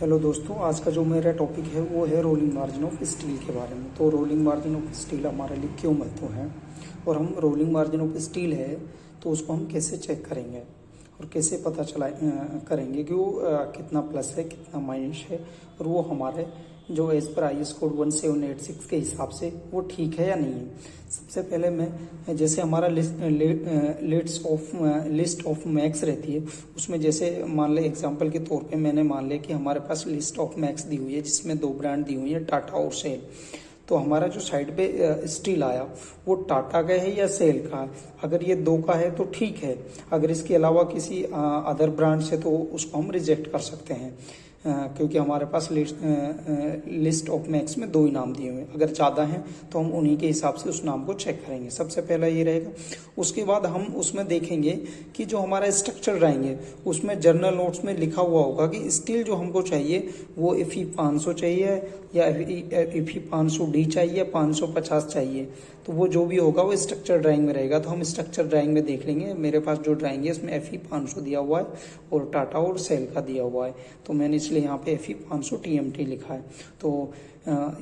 Hello दोस्तों, आज का जो मेरा टॉपिक है वो है रोलिंग मार्जिन ऑफ स्टील के बारे में। तो रोलिंग मार्जिन ऑफ स्टील हमारे लिए क्यों महत्व है और हम रोलिंग मार्जिन ऑफ स्टील है तो उसको हम कैसे चेक करेंगे और कैसे पता चला करेंगे कि वो कितना प्लस है कितना माइनस है और वो हमारे जो एज पर IS कोड 1786 के हिसाब से वो ठीक है या नहीं है। सबसे पहले मैं जैसे हमारा लिस्ट ऑफ मैक्स रहती है, उसमें जैसे मान ले एग्जांपल के तौर पे मैंने मान लिया कि हमारे पास लिस्ट ऑफ मैक्स दी हुई है जिसमें 2 ब्रांड दी हुई है, टाटा और सेल। तो हमारा जो साइड पे स्टील आया वो टाटा का है या सेल का है। अगर ये 2 का है तो ठीक है, अगर इसके अलावा किसी अदर ब्रांड से तो उसको हम रिजेक्ट कर सकते हैं क्योंकि हमारे पास लिस्ट ऑफ मैक्स में 2 ही नाम दिए हुए हैं। अगर ज़्यादा हैं तो हम उन्हीं के हिसाब से उस नाम को चेक करेंगे। सबसे पहला ये रहेगा। उसके बाद हम उसमें देखेंगे कि जो हमारा स्ट्रक्चर रहेंगे उसमें जर्नल नोट्स में लिखा हुआ होगा कि स्टील जो हमको चाहिए वो Fe 500 चाहिए या Fe 500D चाहिए, 550 चाहिए। तो वो जो भी होगा वो स्ट्रक्चर ड्राइंग में रहेगा। तो हम स्ट्रक्चर ड्राइंग में देख लेंगे। मेरे पास जो ड्राइंग है उसमें Fe 500 दिया हुआ है और टाटा और सेल का दिया हुआ है, तो मैंने इसलिए यहाँ पे Fe 500 TMT लिखा है। तो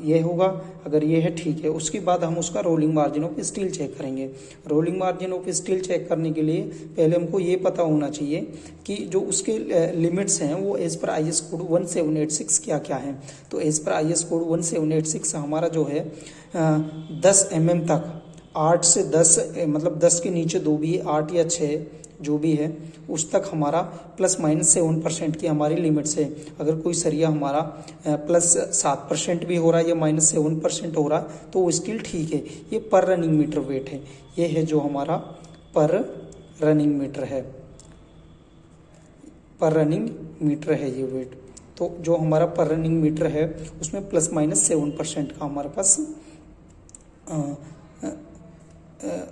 ये होगा। अगर ये है ठीक है। उसके बाद हम उसका rolling margin of steel check करेंगे। Rolling margin of steel check करने के लिए पहले हमको ये पता होना चाहिए कि जो उसके लिमिट्स हैं वो एज पर IS कोड 1786 क्या क्या है। तो एज पर IS कोड 1786 हमारा जो है 10 mm तक, 8 से 10 मतलब 10 के नीचे 2 भी, 8 या 6 जो भी है उस तक हमारा +-7% की हमारी लिमिट्स है। अगर कोई सरिया हमारा +7% भी हो रहा है या -7% हो रहा है तो वो स्टील ठीक है। ये पर रनिंग मीटर वेट है। ये है जो हमारा पर रनिंग मीटर है, पर रनिंग मीटर है ये वेट। तो जो हमारा पर रनिंग मीटर है उसमें +-7% का हमारे पास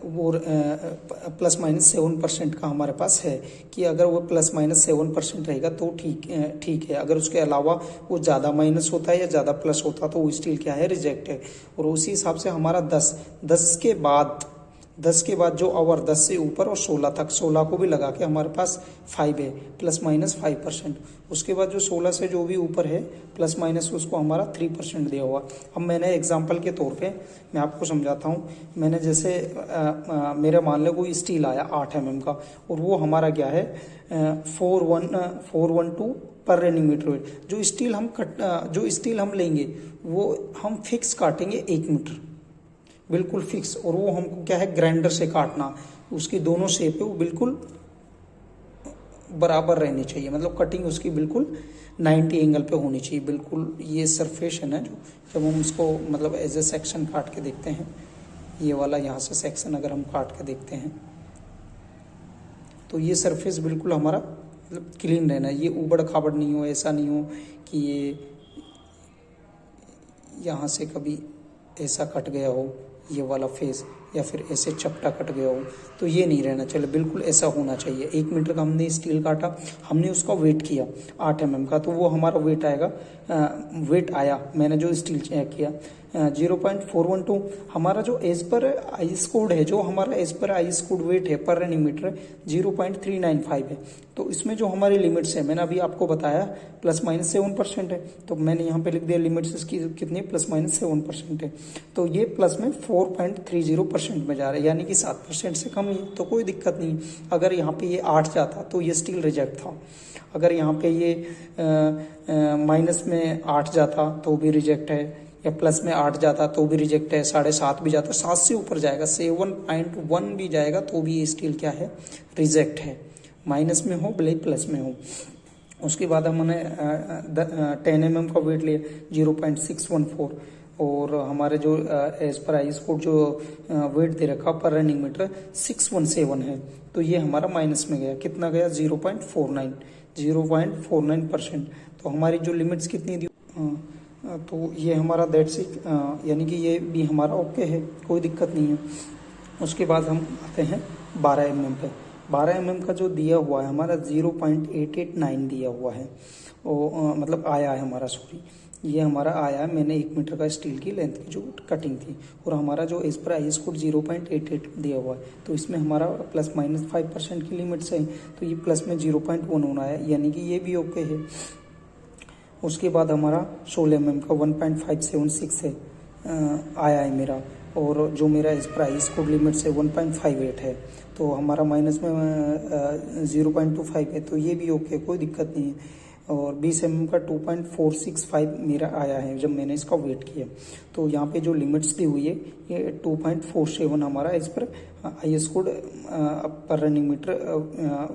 वो +-7% का हमारे पास है कि अगर वो +-7% रहेगा तो ठीक है। अगर उसके अलावा वो ज़्यादा माइनस होता है या ज़्यादा प्लस होता है तो वो स्टील क्या है, रिजेक्ट है। और उसी हिसाब से हमारा 10 के बाद जो और 10 से ऊपर और 16 तक, 16 को भी लगा के हमारे पास 5 है, +-5%। उसके बाद जो 16 से जो भी ऊपर है प्लस माइनस उसको हमारा 3% दिया हुआ। अब मैंने एग्जांपल के तौर पे मैं आपको समझाता हूँ। मैंने जैसे मेरा मान लो कोई स्टील आया 8 mm का और वो हमारा क्या है 412 पर रनिंग मीटर वेट। जो स्टील हम लेंगे वो हम फिक्स काटेंगे 1 मीटर, बिल्कुल फिक्स। और वो हमको क्या है, ग्राइंडर से काटना। उसकी दोनों शेप है वो बिल्कुल बराबर रहनी चाहिए, मतलब कटिंग उसकी बिल्कुल 90 एंगल पे होनी चाहिए बिल्कुल। ये सरफेस है ना, जो जब हम उसको मतलब एज ए सेक्शन काट के देखते हैं, ये वाला यहाँ से सेक्शन अगर हम काट के देखते हैं तो ये सरफेस बिल्कुल हमारा मतलब क्लीन रहना है। ये उबड़ खाबड़ नहीं हो, ऐसा नहीं हो कि ये यहाँ से कभी ऐसा कट गया हो ये वाला फेस, या फिर ऐसे चपटा कट गया हो, तो ये नहीं रहना चाहिए। बिल्कुल ऐसा होना चाहिए। 1 मीटर का हमने स्टील काटा, हमने उसका वेट किया 8 mm का, तो वो हमारा वेट आएगा। वेट आया, मैंने जो स्टील चेक किया 0.412। हमारा जो एज पर IS कोड है, जो हमारा as per IS code wait है पर रनिंग मीटर 0.395 है। तो इसमें जो हमारी लिमिट्स है मैंने अभी आपको बताया +-7% है, तो मैंने यहाँ पे लिख दिया लिमिट्स इसकी कितनी, +-7% है। तो ये प्लस में 4.30% में जा रहा है, यानी कि 7% से कम ही, तो कोई दिक्कत नहीं। अगर यहाँ पे ये 8 जाता तो ये स्टील रिजेक्ट था। अगर यहाँ पे ये माइनस में 8 जाता तो भी रिजेक्ट है, या प्लस में 8 जाता तो भी रिजेक्ट है, 7.5 भी जाता, 7 से ऊपर जाएगा, 7.1 भी जाएगा तो भी ये स्टील क्या है, रिजेक्ट है। माइनस में हो भले प्लस में हो। उसके बाद हमने 10 mm का वेट लिया 0.614, और हमारे जो एज पर IS कोड जो वेट दे रखा पर रनिंग मीटर 617 है, तो ये हमारा माइनस में गया। कितना गया, 0.49%। तो हमारी जो लिमिट्स कितनी दी, तो ये हमारा दैट्स इट, यानी कि ये भी हमारा ओके है, कोई दिक्कत नहीं है। उसके बाद हम आते हैं 12 mm पे। 12 mm का जो दिया हुआ है हमारा 0.889 दिया हुआ है, मतलब आया है हमारा, सॉरी ये हमारा आया है। मैंने 1 मीटर का स्टील की लेंथ की जो कटिंग थी, और हमारा जो एज पर IS कोड 0.88 दिया हुआ है, तो इसमें हमारा +-5% की लिमिट्स है, तो ये प्लस में 0.1 होना है, यानी कि ये भी ओके है। उसके बाद हमारा 16 mm का 1.576 है आया है मेरा, और जो मेरा इस प्राइस कोड लिमिट से 1.58 है, तो हमारा माइनस में 0.25 है, तो ये भी ओके, कोई दिक्कत नहीं है। और 20 mm का 2.465 मेरा आया है जब मैंने इसका वेट किया। तो यहाँ पे जो लिमिट्स दी हुई है ये 2.47 हमारा इस पर IS कोड पर रनिंग मीटर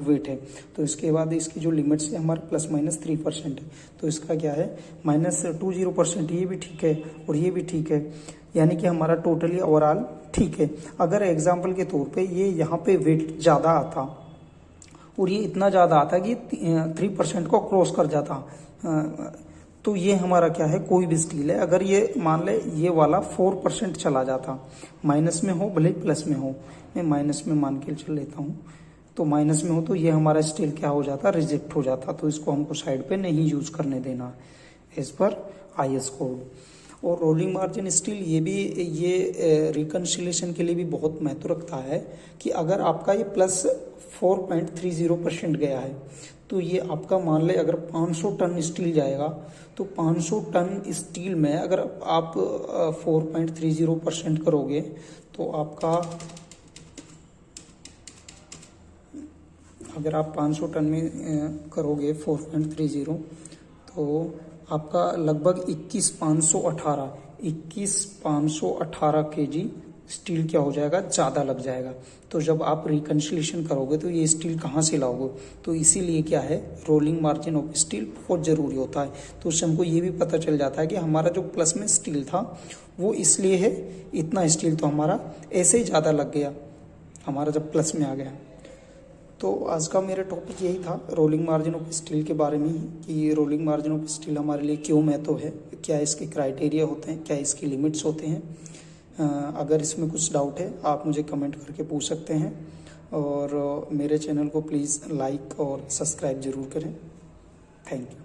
वेट है। तो इसके बाद इसकी जो लिमिट्स है हमारा ±3% है, तो इसका क्या है -20%। ये भी ठीक है और ये भी ठीक है, यानी कि हमारा टोटली ओवरऑल ठीक है। अगर एग्जाम्पल के तौर पे ये यहाँ पे वेट ज़्यादा आता और ये इतना ज़्यादा आता कि 3% को क्रॉस कर जाता, तो ये हमारा क्या है, कोई भी स्टील है, अगर ये मान ले ये वाला 4% चला जाता, माइनस में हो भले प्लस में हो, मैं माइनस में मान के चल लेता हूँ, तो माइनस में हो तो ये हमारा स्टील क्या हो जाता, रिजेक्ट हो जाता। तो इसको हमको साइड पे नहीं यूज करने देना एज पर IS कोड। और रोलिंग मार्जिन स्टील ये रिकन्सिलेशन के लिए भी बहुत महत्व रखता है कि अगर आपका ये +4.30% गया है, तो ये आपका मान ले अगर 500 टन स्टील जाएगा, तो 500 टन स्टील में अगर आप 4.30% करोगे, तो आपका अगर आप 500 टन में करोगे 4.30, तो आपका लगभग 21,518 kg स्टील क्या हो जाएगा, ज़्यादा लग जाएगा। तो जब आप रिकन्सिलेशन करोगे तो ये स्टील कहाँ से लाओगे, तो इसीलिए क्या है, रोलिंग मार्जिन ऑफ स्टील बहुत ज़रूरी होता है। तो उससे हमको ये भी पता चल जाता है कि हमारा जो प्लस में स्टील था वो इसलिए है, इतना स्टील तो हमारा ऐसे ही ज़्यादा लग गया हमारा जब प्लस में आ गया। तो आज का मेरा टॉपिक यही था रोलिंग मार्जिन ऑफ स्टील के बारे में ही, कि रोलिंग मार्जिन ऑफ स्टील हमारे लिए क्यों महत्व है, क्या इसके क्राइटेरिया होते हैं, क्या इसकी लिमिट्स होते हैं। अगर इसमें कुछ डाउट है आप मुझे कमेंट करके पूछ सकते हैं, और मेरे चैनल को प्लीज़ लाइक और सब्सक्राइब ज़रूर करें। Thank you.